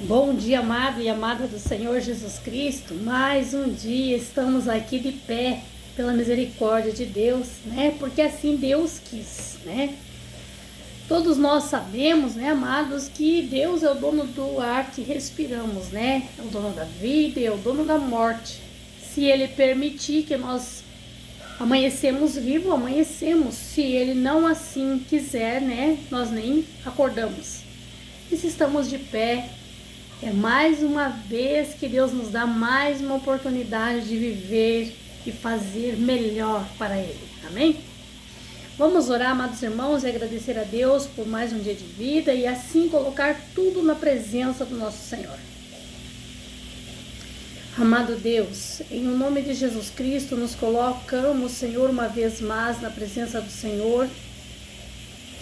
Bom dia, amado e amada do Senhor Jesus Cristo. Mais um dia estamos aqui de pé pela misericórdia de Deus, né? Porque assim Deus quis, né? Todos nós sabemos, né, amados, que Deus é o dono do ar que respiramos, né? É o dono da vida e é o dono da morte. Se Ele permitir que nós amanhecemos vivos, amanhecemos. Se Ele não assim quiser, né, nós nem acordamos. E se estamos de pé, é mais uma vez que Deus nos dá mais uma oportunidade de viver e fazer melhor para Ele. Amém? Vamos orar, amados irmãos, e agradecer a Deus por mais um dia de vida e assim colocar tudo na presença do nosso Senhor. Amado Deus, em nome de Jesus Cristo, nos colocamos, Senhor, uma vez mais na presença do Senhor.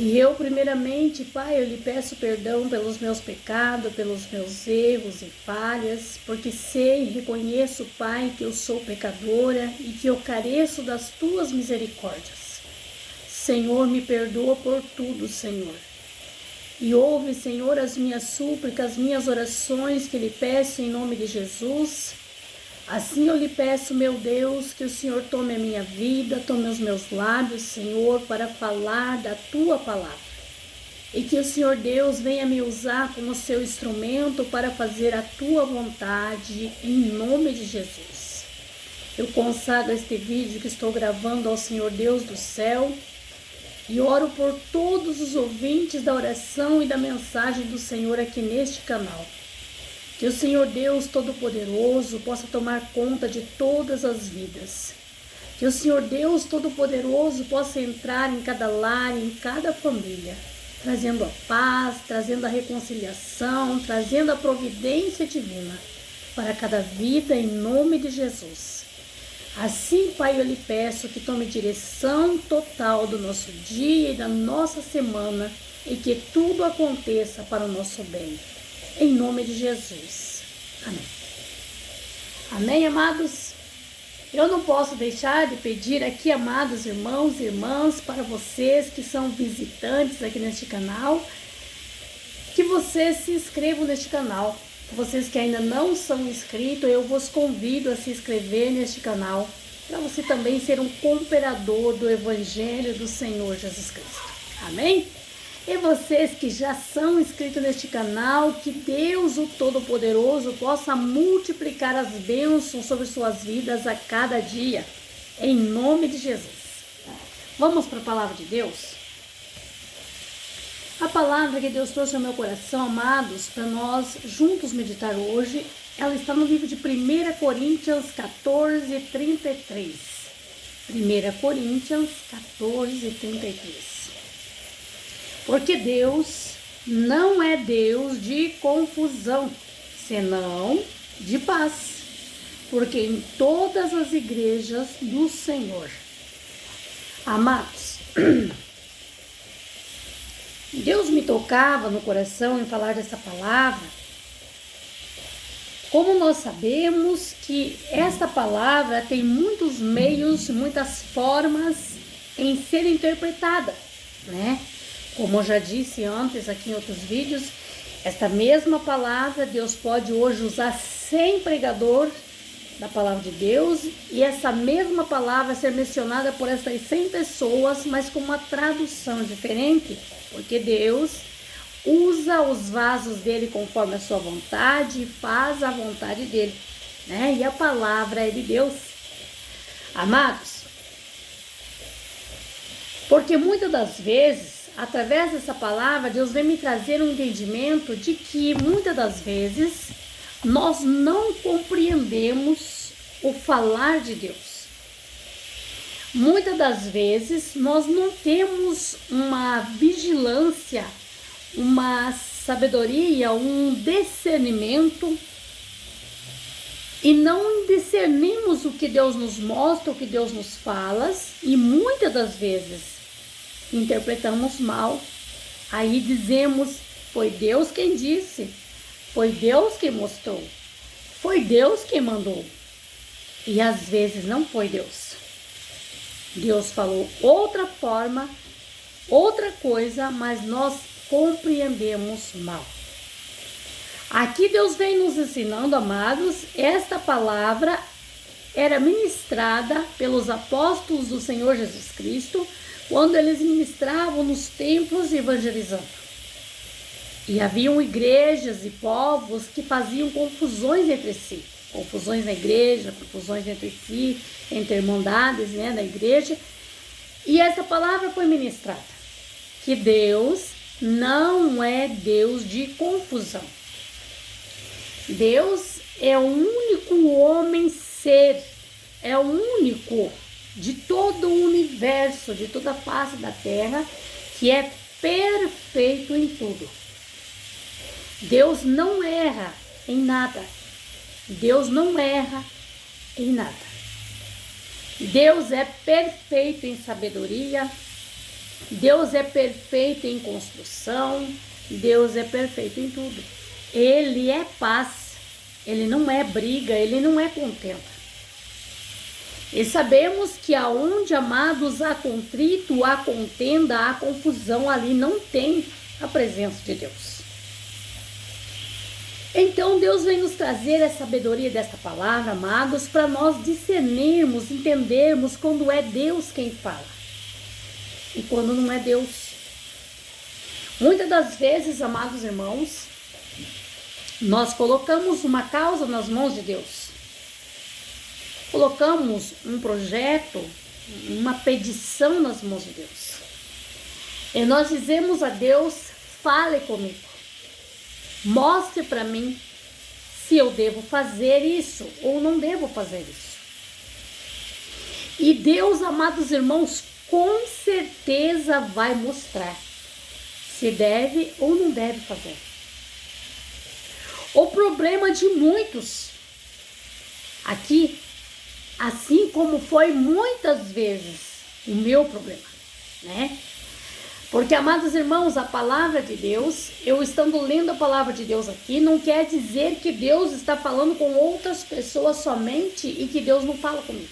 E eu, primeiramente, Pai, eu lhe peço perdão pelos meus pecados, pelos meus erros e falhas, porque sei e reconheço, Pai, que eu sou pecadora e que eu careço das tuas misericórdias. Senhor, me perdoa por tudo, Senhor. E ouve, Senhor, as minhas súplicas, as minhas orações que lhe peço em nome de Jesus. Assim eu lhe peço, meu Deus, que o Senhor tome a minha vida, tome os meus lábios, Senhor, para falar da tua palavra. E que o Senhor Deus venha me usar como seu instrumento para fazer a tua vontade, em nome de Jesus. Eu consagro este vídeo que estou gravando ao Senhor Deus do céu e oro por todos os ouvintes da oração e da mensagem do Senhor aqui neste canal. Que o Senhor Deus Todo-Poderoso possa tomar conta de todas as vidas. Que o Senhor Deus Todo-Poderoso possa entrar em cada lar, em cada família, trazendo a paz, trazendo a reconciliação, trazendo a providência divina para cada vida em nome de Jesus. Assim, Pai, eu lhe peço que tome direção total do nosso dia e da nossa semana e que tudo aconteça para o nosso bem. Em nome de Jesus. Amém. Amém, amados? Eu não posso deixar de pedir aqui, amados irmãos e irmãs, para vocês que são visitantes aqui neste canal, que vocês se inscrevam neste canal. Vocês que ainda não são inscritos, eu vos convido a se inscrever neste canal, para você também ser um cooperador do Evangelho do Senhor Jesus Cristo. Amém? E vocês que já são inscritos neste canal, que Deus o Todo-Poderoso possa multiplicar as bênçãos sobre suas vidas a cada dia, em nome de Jesus. Vamos para a palavra de Deus? A palavra que Deus trouxe ao meu coração, amados, para nós juntos meditar hoje, ela está no livro de 1 Coríntios 14, 33. 1 Coríntios 14, 33. Porque Deus não é Deus de confusão, senão de paz. Porque em todas as igrejas do Senhor. Amados, Deus me tocava no coração em falar dessa palavra. Como nós sabemos que esta palavra tem muitos meios, muitas formas em ser interpretada, né? Como eu já disse antes aqui em outros vídeos, esta mesma palavra Deus pode hoje usar sem pregador da palavra de Deus e essa mesma palavra ser mencionada por essas 100 pessoas, mas com uma tradução diferente, porque Deus usa os vasos dele conforme a sua vontade e faz a vontade dele, né? E a palavra é de Deus. Amados, porque muitas das vezes através dessa palavra, Deus vem me trazer um entendimento de que muitas das vezes nós não compreendemos o falar de Deus. Muitas das vezes nós não temos uma vigilância, uma sabedoria, um discernimento e não discernimos o que Deus nos mostra, o que Deus nos fala e muitas das vezes interpretamos mal, aí dizemos, foi Deus quem disse, foi Deus quem mostrou, foi Deus quem mandou, e às vezes não foi Deus. Deus falou outra forma, outra coisa, mas nós compreendemos mal. Aqui Deus vem nos ensinando, amados, esta palavra era ministrada pelos apóstolos do Senhor Jesus Cristo, quando eles ministravam nos templos evangelizando. E haviam igrejas e povos que faziam confusões entre si. Confusões na igreja, confusões entre si, entre irmandades, né, na igreja. E essa palavra foi ministrada, que Deus não é Deus de confusão. Deus é o único homem ser, é o único de todo o universo, de toda a face da terra, que é perfeito em tudo. Deus não erra em nada. Deus não erra em nada. Deus é perfeito em sabedoria. Deus é perfeito em construção. Deus é perfeito em tudo. Ele é paz. Ele não é briga. Ele não é contenda. E sabemos que aonde, amados, há contrito, há contenda, há confusão, ali não tem a presença de Deus. Então Deus vem nos trazer a sabedoria desta palavra, amados, para nós discernirmos, entendermos quando é Deus quem fala e quando não é Deus. Muitas das vezes, amados irmãos, nós colocamos uma causa nas mãos de Deus. Colocamos um projeto, uma petição nas mãos de Deus. E nós dizemos a Deus, fale comigo. Mostre para mim se eu devo fazer isso ou não devo fazer isso. E Deus, amados irmãos, com certeza vai mostrar se deve ou não deve fazer. O problema de muitos aqui, assim como foi muitas vezes o meu problema, né? Porque, amados irmãos, a palavra de Deus, eu estando lendo a palavra de Deus aqui, não quer dizer que Deus está falando com outras pessoas somente e que Deus não fala comigo.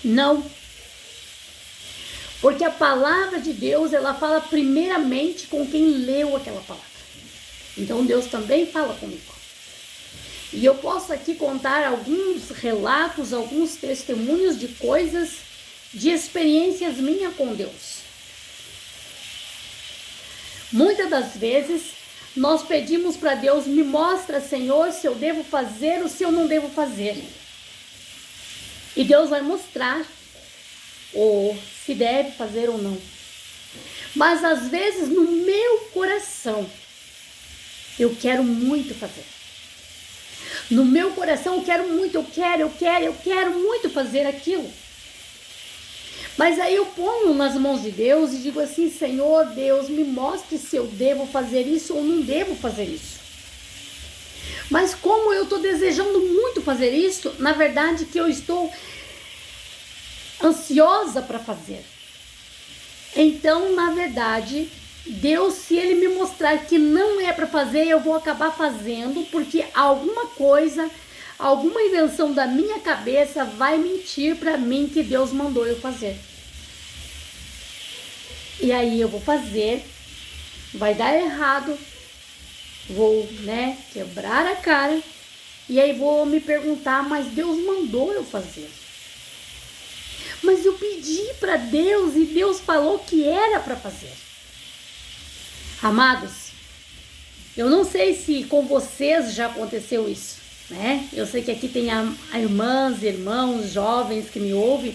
Não. Porque a palavra de Deus, ela fala primeiramente com quem leu aquela palavra. Então, Deus também fala comigo. E eu posso aqui contar alguns relatos, alguns testemunhos de coisas, de experiências minhas com Deus. Muitas das vezes, nós pedimos para Deus, me mostra, Senhor, se eu devo fazer ou se eu não devo fazer. E Deus vai mostrar, ou se deve fazer ou não. Mas às vezes, no meu coração, eu quero muito fazer. No meu coração, eu quero muito, eu quero muito fazer aquilo. Mas aí eu ponho nas mãos de Deus e digo assim, Senhor Deus, me mostre se eu devo fazer isso ou não devo fazer isso. Mas como eu estou desejando muito fazer isso, na verdade que eu estou ansiosa para fazer. Então, na verdade, Deus, se Ele me mostrar que não é para fazer, eu vou acabar fazendo, porque alguma coisa, alguma invenção da minha cabeça vai mentir para mim que Deus mandou eu fazer. E aí eu vou fazer, vai dar errado, vou, quebrar a cara, e aí vou me perguntar, mas Deus mandou eu fazer. Mas eu pedi para Deus e Deus falou que era para fazer. Amados, eu não sei se com vocês já aconteceu isso, né? Eu sei que aqui tem irmãs, irmãos, jovens que me ouvem,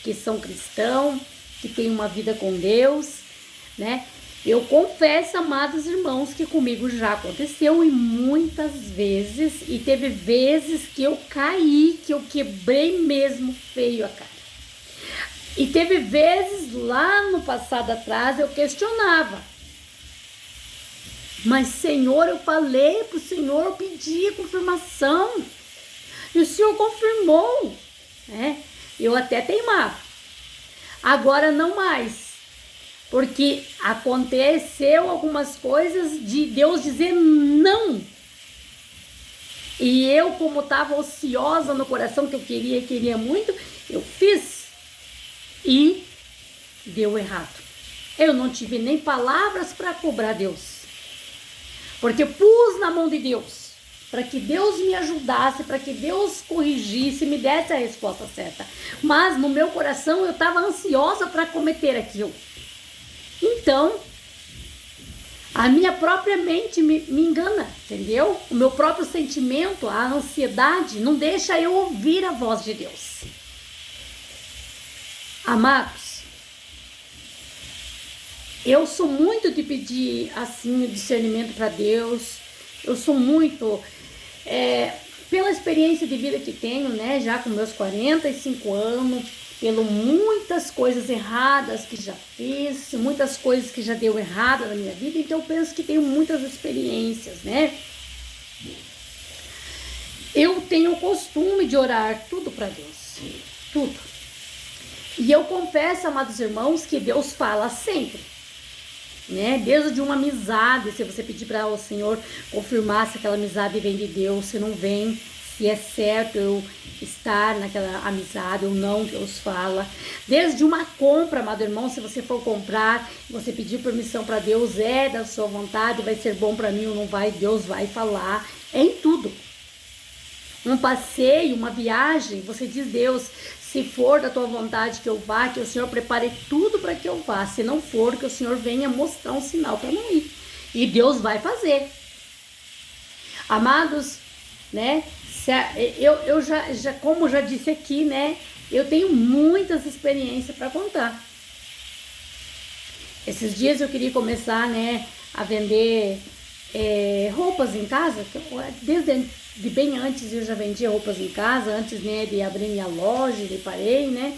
que são cristãos, que têm uma vida com Deus, né? Eu confesso, amados irmãos, que comigo já aconteceu e muitas vezes, e teve vezes que eu caí, que eu quebrei mesmo feio a cara. E teve vezes lá no passado atrás eu questionava. Mas, Senhor, eu falei para o Senhor, eu pedi a confirmação. E o Senhor confirmou, né? Eu até teimava. Agora não mais. Porque aconteceu algumas coisas de Deus dizer não. E eu, como estava ociosa no coração, que eu queria muito, eu fiz. E deu errado. Eu não tive nem palavras para cobrar Deus. Porque pus na mão de Deus. para que Deus me ajudasse, para que Deus corrigisse, me desse a resposta certa. Mas no meu coração eu estava ansiosa para cometer aquilo. Então, a minha própria mente me engana, entendeu? O meu próprio sentimento, a ansiedade, não deixa eu ouvir a voz de Deus. Amados, eu sou muito de pedir assim discernimento para Deus. Eu sou muito, pela experiência de vida que tenho, né, já com meus 45 anos, pelo muitas coisas erradas que já fiz, muitas coisas que já deu errado na minha vida, então eu penso que tenho muitas experiências, né? Eu tenho o costume de orar tudo para Deus, tudo. E eu confesso, amados irmãos, que Deus fala sempre, né? Desde uma amizade, se você pedir para o Senhor confirmar se aquela amizade vem de Deus, se não vem, se é certo eu estar naquela amizade ou não, Deus fala. Desde uma compra, amado irmão, se você for comprar, você pedir permissão para Deus, é da sua vontade, vai ser bom para mim ou não vai, Deus vai falar, é em tudo. Um passeio, uma viagem, você diz, Deus, se for da tua vontade que eu vá, que o Senhor prepare tudo para que eu vá. Se não for, que o Senhor venha mostrar um sinal para não ir. E Deus vai fazer. Amados, né? Eu já, como já disse aqui, né? Eu tenho muitas experiências para contar. Esses dias eu queria começar, né, a vender roupas em casa. Desde bem antes eu já vendia roupas em casa, antes, né, de abrir minha loja, e parei, né?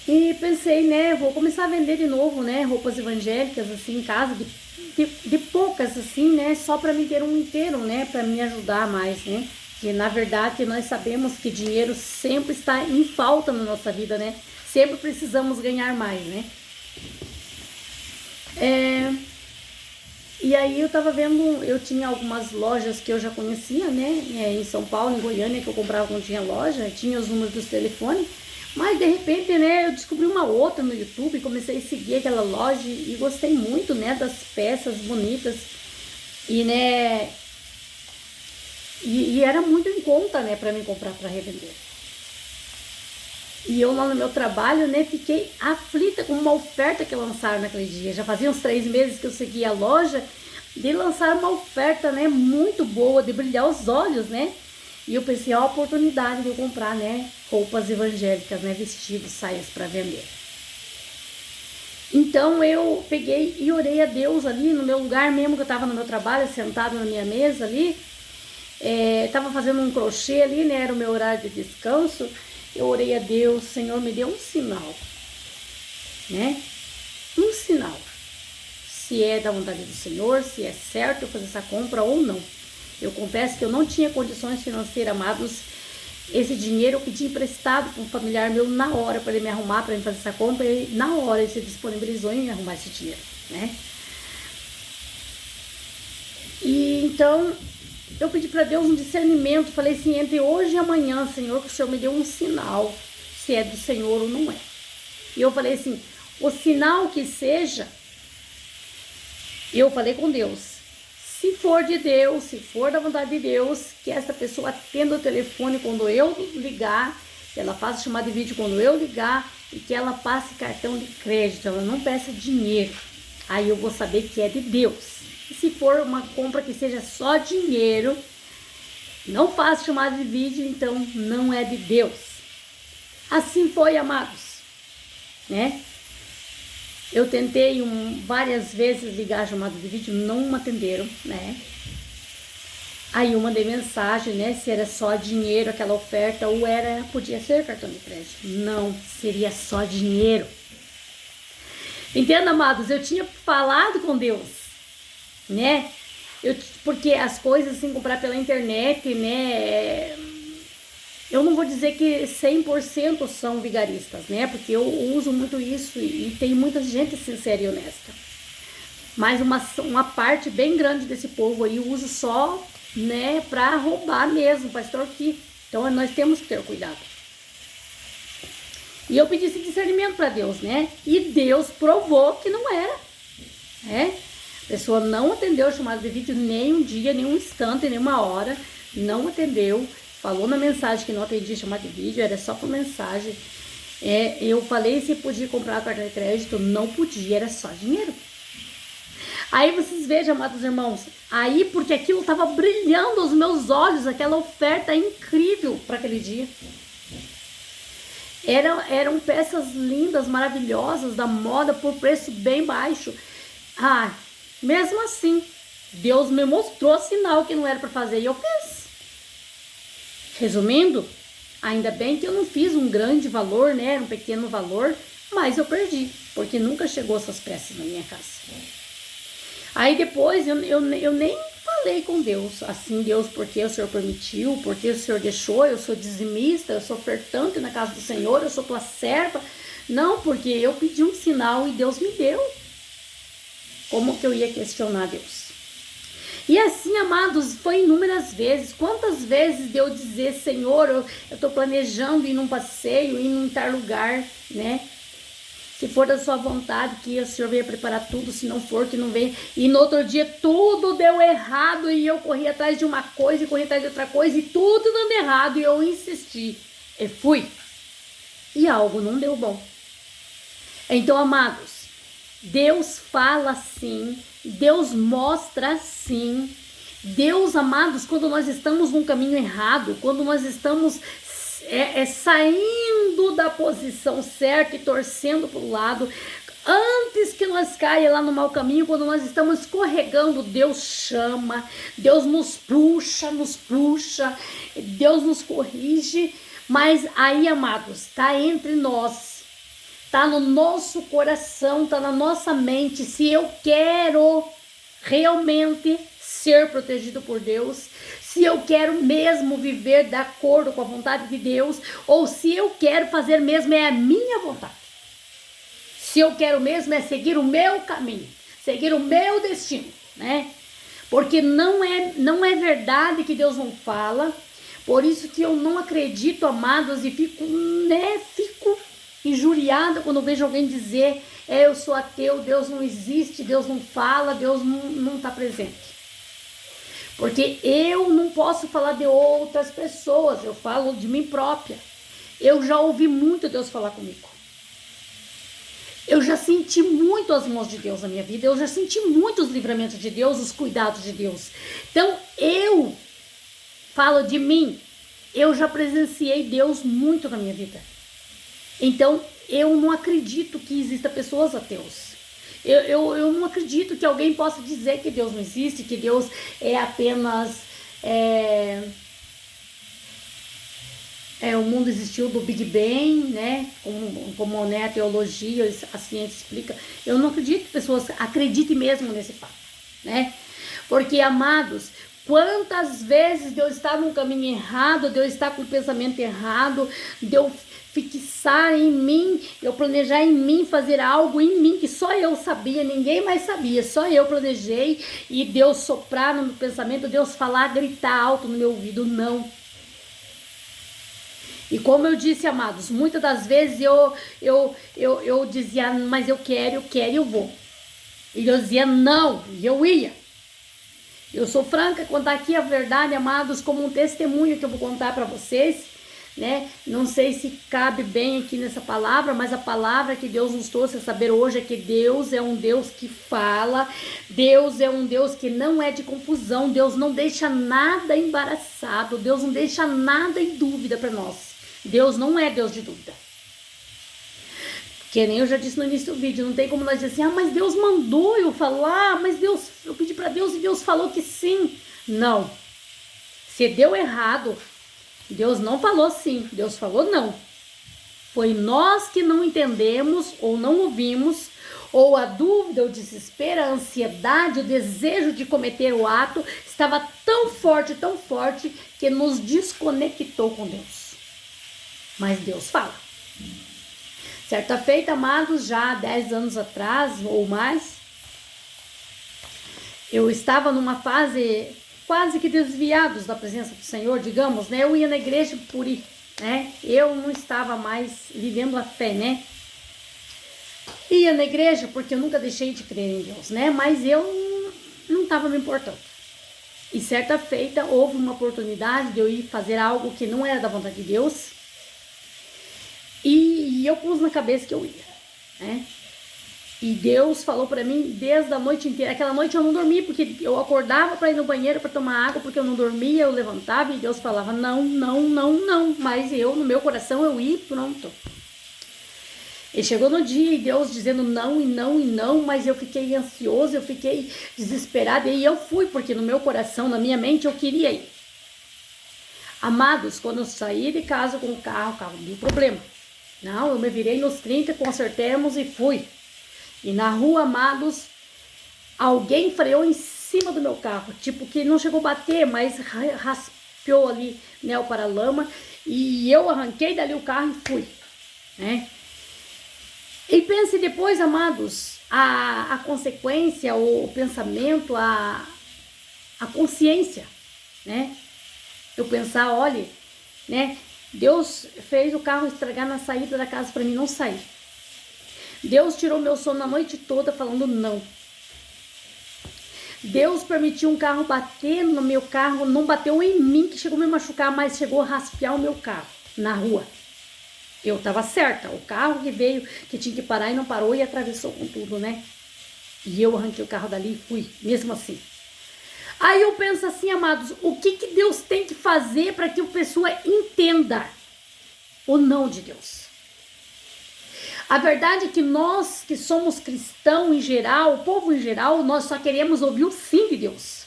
E pensei, né, vou começar a vender de novo, né, roupas evangélicas, assim, em casa, de poucas, assim, né, só para me ter um inteiro, né, para me ajudar mais, né? Que na verdade nós sabemos que dinheiro sempre está em falta na nossa vida, né? Sempre precisamos ganhar mais, né? E aí eu tava vendo, eu tinha algumas lojas que eu já conhecia, né, em São Paulo, em Goiânia, que eu comprava quando tinha loja, tinha os números dos telefones, mas de repente, né, eu descobri uma outra no YouTube, comecei a seguir aquela loja e gostei muito, né, das peças bonitas, e né, e era muito em conta, né, pra mim comprar pra revender. E eu lá no meu trabalho, né, fiquei aflita com uma oferta que lançaram naquele dia. Já fazia uns 3 meses que eu seguia a loja, de lançar uma oferta, né, muito boa, de brilhar os olhos, né. E eu pensei, ó, a oportunidade de eu comprar, né, roupas evangélicas, né, vestidos, saias para vender. Então eu peguei e orei a Deus ali no meu lugar mesmo, que eu estava no meu trabalho, sentado na minha mesa ali. Estava fazendo um crochê ali, né, era o meu horário de descanso. Eu orei a Deus, Senhor, me deu um sinal, né? Um sinal. Se é da vontade do Senhor, se é certo eu fazer essa compra ou não. Eu confesso que eu não tinha condições financeiras, amados. Esse dinheiro eu pedi emprestado para um familiar meu na hora, para ele me arrumar, para ele fazer essa compra. E na hora ele se disponibilizou em me arrumar esse dinheiro, né? E então eu pedi para Deus um discernimento, falei assim, entre hoje e amanhã, Senhor, que o Senhor me deu um sinal, se é do Senhor ou não é. E eu falei assim, o sinal que seja, eu falei com Deus, se for de Deus, se for da vontade de Deus, que essa pessoa atenda o telefone quando eu ligar, que ela faça chamada de vídeo quando eu ligar, e que ela passe cartão de crédito, ela não peça dinheiro. Aí eu vou saber que é de Deus. E se for uma compra que seja só dinheiro, não faça chamada de vídeo, então não é de Deus. Assim foi, amados, né? Eu tentei várias vezes ligar a chamada de vídeo, não me atenderam, né? Aí eu mandei mensagem, né? Se era só dinheiro aquela oferta ou podia ser cartão de crédito. Não, seria só dinheiro. Entenda, amados, eu tinha falado com Deus, né? Porque as coisas assim, comprar pela internet, né? Eu não vou dizer que 100% são vigaristas, né? Porque eu uso muito isso e tem muita gente sincera e honesta. Mas uma parte bem grande desse povo aí usa só, né, pra roubar mesmo, pra extorquir. Então nós temos que ter cuidado. E eu pedi esse discernimento para Deus, né? E Deus provou que não era, né? A pessoa não atendeu o chamado de vídeo nem um dia, nem um instante, nem uma hora. Não atendeu. Falou na mensagem que não atendia chamado de vídeo, era só por mensagem. Eu falei se podia comprar a carta de crédito, não podia, era só dinheiro. Aí vocês vejam, amados irmãos, aí porque aquilo estava brilhando aos meus olhos, aquela oferta incrível para aquele dia. Eram peças lindas, maravilhosas, da moda, por preço bem baixo. Mesmo assim, Deus me mostrou sinal que não era para fazer e eu fiz. Resumindo, ainda bem que eu não fiz um grande valor, né, um pequeno valor, mas eu perdi, porque nunca chegou essas peças na minha casa. Aí depois eu nem falei com Deus, assim, Deus, porque o Senhor permitiu, porque o Senhor deixou, eu sou dizimista, eu sou ofertante na casa do Senhor, eu sou tua serva. Não, porque eu pedi um sinal e Deus me deu. Como que eu ia questionar Deus? E assim, amados, foi inúmeras vezes. Quantas vezes deu dizer, Senhor, eu estou planejando ir num passeio, ir num tal lugar, né? Se for da sua vontade, que o Senhor venha preparar tudo, se não for, que não venha. E no outro dia tudo deu errado e eu corri atrás de uma coisa e corri atrás de outra coisa e tudo dando errado e eu insisti. E fui. E algo não deu bom. Então, amados, Deus fala sim, Deus mostra sim. Deus, amados, quando nós estamos num caminho errado, quando nós estamos saindo da posição certa e torcendo para o lado, antes que nós caia lá no mau caminho, quando nós estamos escorregando, Deus chama, Deus nos puxa, Deus nos corrige, mas aí, amados, está entre nós, está no nosso coração, está na nossa mente, se eu quero realmente ser protegido por Deus, se eu quero mesmo viver de acordo com a vontade de Deus, ou se eu quero fazer mesmo a minha vontade. Se eu quero mesmo seguir o meu caminho, seguir o meu destino, né? Porque não é verdade que Deus não fala, por isso que eu não acredito, amados, e fico injuriada quando eu vejo alguém dizer, eu sou ateu, Deus não existe, Deus não fala, Deus não está presente. Porque eu não posso falar de outras pessoas, eu falo de mim própria. Eu já ouvi muito Deus falar comigo. Eu já senti muito as mãos de Deus na minha vida, eu já senti muito os livramentos de Deus, os cuidados de Deus. Então eu falo de mim, eu já presenciei Deus muito na minha vida. Então eu não acredito que exista pessoas ateus. Eu não acredito que alguém possa dizer que Deus não existe, que Deus é apenas... o mundo existiu do Big Bang, né? Como né, a teologia, a ciência explica. Eu não acredito que pessoas acreditem mesmo nesse fato, né? Porque, amados, quantas vezes Deus está num caminho errado, Deus está com o pensamento errado, Deus fixar em mim, eu planejar em mim, fazer algo em mim que só eu sabia, ninguém mais sabia, só eu planejei, e Deus soprar no meu pensamento, Deus falar, gritar alto no meu ouvido, não. E como eu disse, amados, muitas das vezes eu dizia, mas eu quero e eu vou. E Deus dizia não, e eu ia. Eu sou franca, contar aqui a verdade, amados, como um testemunho que eu vou contar para vocês, né? Não sei se cabe bem aqui nessa palavra, mas a palavra que Deus nos trouxe a saber hoje é que Deus é um Deus que fala, Deus é um Deus que não é de confusão, Deus não deixa nada embaraçado, Deus não deixa nada em dúvida para nós. Deus não é Deus de dúvida. Que nem eu já disse no início do vídeo, não tem como nós dizer assim, mas Deus mandou eu falar, mas eu pedi para Deus e Deus falou que sim. Não. Se deu errado, Deus não falou sim, Deus falou não. Foi nós que não entendemos ou não ouvimos, ou a dúvida, o desespero, a ansiedade, o desejo de cometer o ato estava tão forte, que nos desconectou com Deus. Mas Deus fala. Certa feita, amados, já há 10 anos atrás ou mais, eu estava numa fase quase que desviados da presença do Senhor, digamos, né? Eu ia na igreja por ir, né? Eu não estava mais vivendo a fé, né? Ia na igreja porque eu nunca deixei de crer em Deus, né? Mas eu não estava me importando. E certa feita houve uma oportunidade de eu ir fazer algo que não era da vontade de Deus. E eu pus na cabeça que eu ia, né? E Deus falou pra mim desde a noite inteira. Aquela noite eu não dormi, porque eu acordava pra ir no banheiro pra tomar água, porque eu não dormia, eu levantava e Deus falava não, não, não, não. Mas eu, no meu coração, eu ia e pronto. E chegou no dia e Deus dizendo não e não e não, mas eu fiquei ansioso, eu fiquei desesperada e eu fui, porque no meu coração, na minha mente, eu queria ir. Amados, quando eu saí de casa com o carro deu problema. Não, eu me virei nos 30, consertemos e fui. E na rua, amados, alguém freou em cima do meu carro, tipo que não chegou a bater, mas raspeou ali, né, o paralama, e eu arranquei dali o carro e fui, né? E pense depois, amados, a consequência, o pensamento, a consciência, né? Eu pensar, olha, né? Deus fez o carro estragar na saída da casa para mim não sair. Deus tirou meu sono a noite toda falando não. Deus permitiu um carro bater no meu carro, não bateu em mim, que chegou a me machucar, mas chegou a raspear o meu carro na rua. Eu tava certa, o carro que veio, que tinha que parar e não parou e atravessou com tudo, né? E eu arranquei o carro dali e fui, mesmo assim. Aí eu penso assim, amados, o que Deus tem que fazer para que a pessoa entenda o não de Deus? A verdade é que nós que somos cristãos em geral, o povo em geral, nós só queremos ouvir o sim de Deus.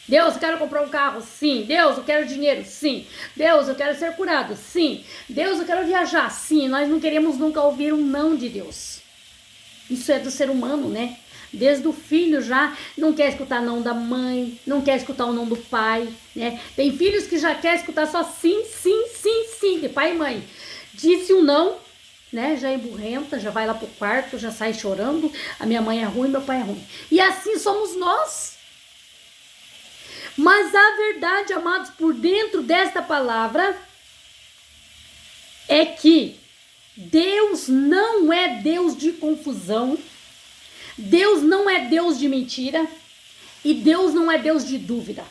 Deus, eu quero comprar um carro? Sim. Deus, eu quero dinheiro? Sim. Deus, eu quero ser curado? Sim. Deus, eu quero viajar? Sim. Nós não queremos nunca ouvir um não de Deus. Isso é do ser humano, né? Desde o filho já não quer escutar não da mãe, não quer escutar o não do pai, né? Tem filhos que já querem escutar só sim, sim, sim, sim, de pai e mãe. Disse o não, né? Já emburrenta, já vai lá pro quarto, já sai chorando. A minha mãe é ruim, meu pai é ruim. E assim somos nós. Mas a verdade, amados, por dentro desta palavra é que Deus não é Deus de confusão, Deus não é Deus de mentira e Deus não é Deus de dúvida.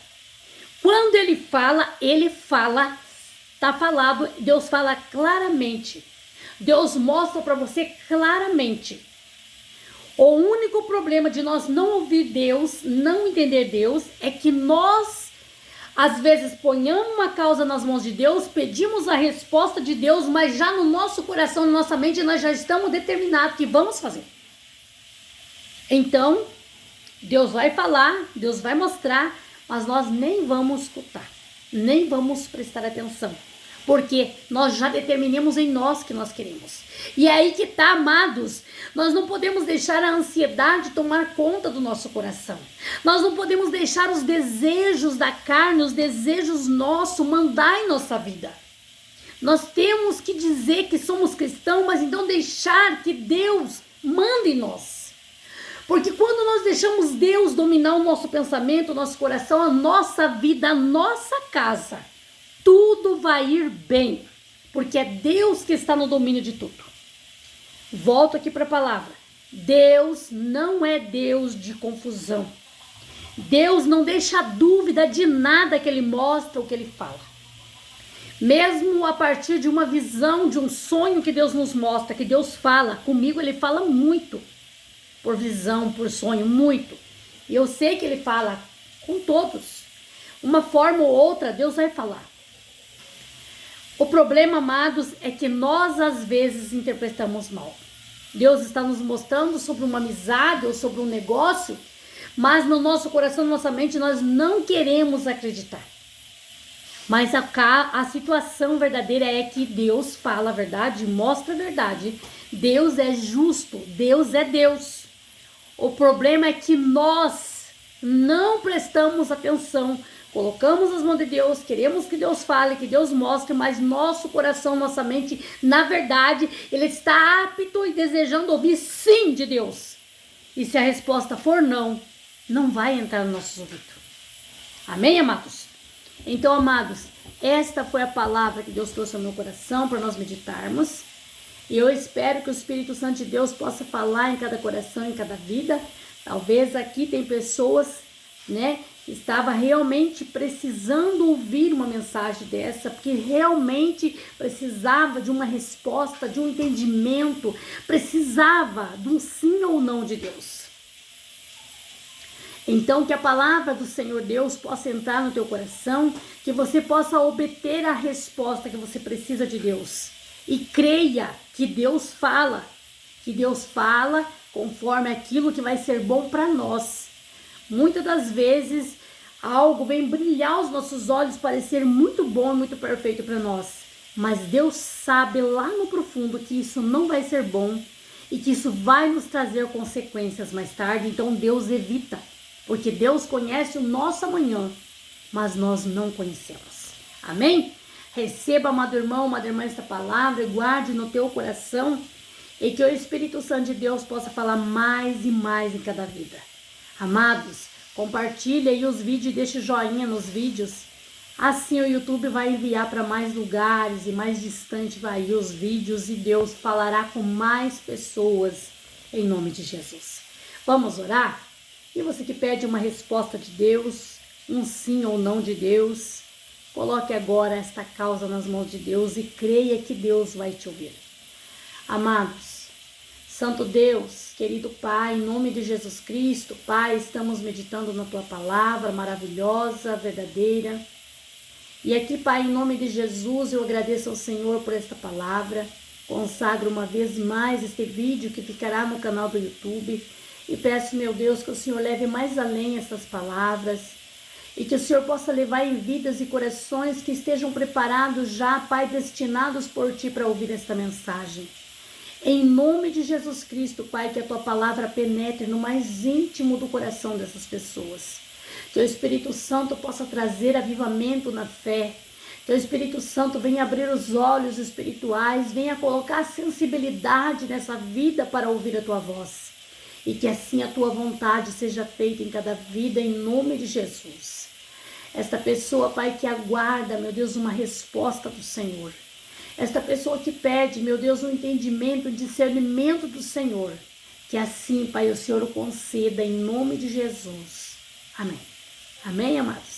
Quando Ele fala, tá falado, Deus fala claramente. Deus mostra para você claramente. O único problema de nós não ouvir Deus, não entender Deus, é que nós, às vezes, ponhamos uma causa nas mãos de Deus, pedimos a resposta de Deus, mas já no nosso coração, na nossa mente, nós já estamos determinados que vamos fazer. Então, Deus vai falar, Deus vai mostrar, mas nós nem vamos escutar, nem vamos prestar atenção. Porque nós já determinamos em nós que nós queremos. E é aí que tá, amados. Nós não podemos deixar a ansiedade tomar conta do nosso coração. Nós não podemos deixar os desejos da carne, os desejos nossos mandar em nossa vida. Nós temos que dizer que somos cristãos, mas então deixar que Deus mande em nós. Porque quando nós deixamos Deus dominar o nosso pensamento, o nosso coração, a nossa vida, a nossa casa, tudo vai ir bem, porque é Deus que está no domínio de tudo. Volto aqui para a palavra. Deus não é Deus de confusão. Deus não deixa dúvida de nada que Ele mostra ou que Ele fala. Mesmo a partir de uma visão, de um sonho que Deus nos mostra, que Deus fala, comigo Ele fala muito. Por visão, por sonho, muito. E eu sei que Ele fala com todos. Uma forma ou outra, Deus vai falar. O problema, amados, é que nós às vezes interpretamos mal. Deus está nos mostrando sobre uma amizade ou sobre um negócio, mas no nosso coração, na nossa mente, nós não queremos acreditar. Mas a situação verdadeira é que Deus fala a verdade, mostra a verdade. Deus é justo, Deus é Deus. O problema é que nós não prestamos atenção. Colocamos as mãos de Deus, queremos que Deus fale, que Deus mostre, mas nosso coração, nossa mente, na verdade, ele está apto e desejando ouvir sim de Deus. E se a resposta for não, não vai entrar nos nossos ouvidos. Amém, amados? Então, amados, esta foi a palavra que Deus trouxe ao meu coração para nós meditarmos. E eu espero que o Espírito Santo de Deus possa falar em cada coração, em cada vida, Talvez aqui tem pessoas, né, que estava realmente precisando ouvir uma mensagem dessa, porque realmente precisava de uma resposta, de um entendimento, precisava de um sim ou não de Deus. Então, que a palavra do Senhor Deus possa entrar no teu coração, que você possa obter a resposta que você precisa de Deus. E creia que Deus fala conforme aquilo que vai ser bom para nós. Muitas das vezes, algo vem brilhar aos nossos olhos, parecer muito bom e muito perfeito para nós. Mas Deus sabe lá no profundo que isso não vai ser bom e que isso vai nos trazer consequências mais tarde. Então Deus evita. Porque Deus conhece o nosso amanhã, mas nós não conhecemos. Amém? Receba, amado irmão, amada irmã, esta palavra e guarde no teu coração e que o Espírito Santo de Deus possa falar mais e mais em cada vida. Amados, compartilhe aí os vídeos e deixe joinha nos vídeos. Assim o YouTube vai enviar para mais lugares e mais distante vai ir os vídeos e Deus falará com mais pessoas em nome de Jesus. Vamos orar? E você que pede uma resposta de Deus, um sim ou não de Deus, coloque agora esta causa nas mãos de Deus e creia que Deus vai te ouvir. Amados, Santo Deus, querido Pai, em nome de Jesus Cristo, Pai, estamos meditando na Tua palavra maravilhosa, verdadeira. E aqui, Pai, em nome de Jesus, eu agradeço ao Senhor por esta palavra. Consagro uma vez mais este vídeo que ficará no canal do YouTube. E peço, meu Deus, que o Senhor leve mais além essas palavras e que o Senhor possa levar em vidas e corações que estejam preparados já, Pai, destinados por Ti para ouvir esta mensagem. Em nome de Jesus Cristo, Pai, que a Tua palavra penetre no mais íntimo do coração dessas pessoas. Que o Espírito Santo possa trazer avivamento na fé. Que o Espírito Santo venha abrir os olhos espirituais, venha colocar sensibilidade nessa vida para ouvir a Tua voz. E que assim a Tua vontade seja feita em cada vida, em nome de Jesus. Esta pessoa, Pai, que aguarda, meu Deus, uma resposta do Senhor. Esta pessoa que pede, meu Deus, um entendimento, um discernimento do Senhor. Que assim, Pai, o Senhor o conceda em nome de Jesus. Amém. Amém, amados?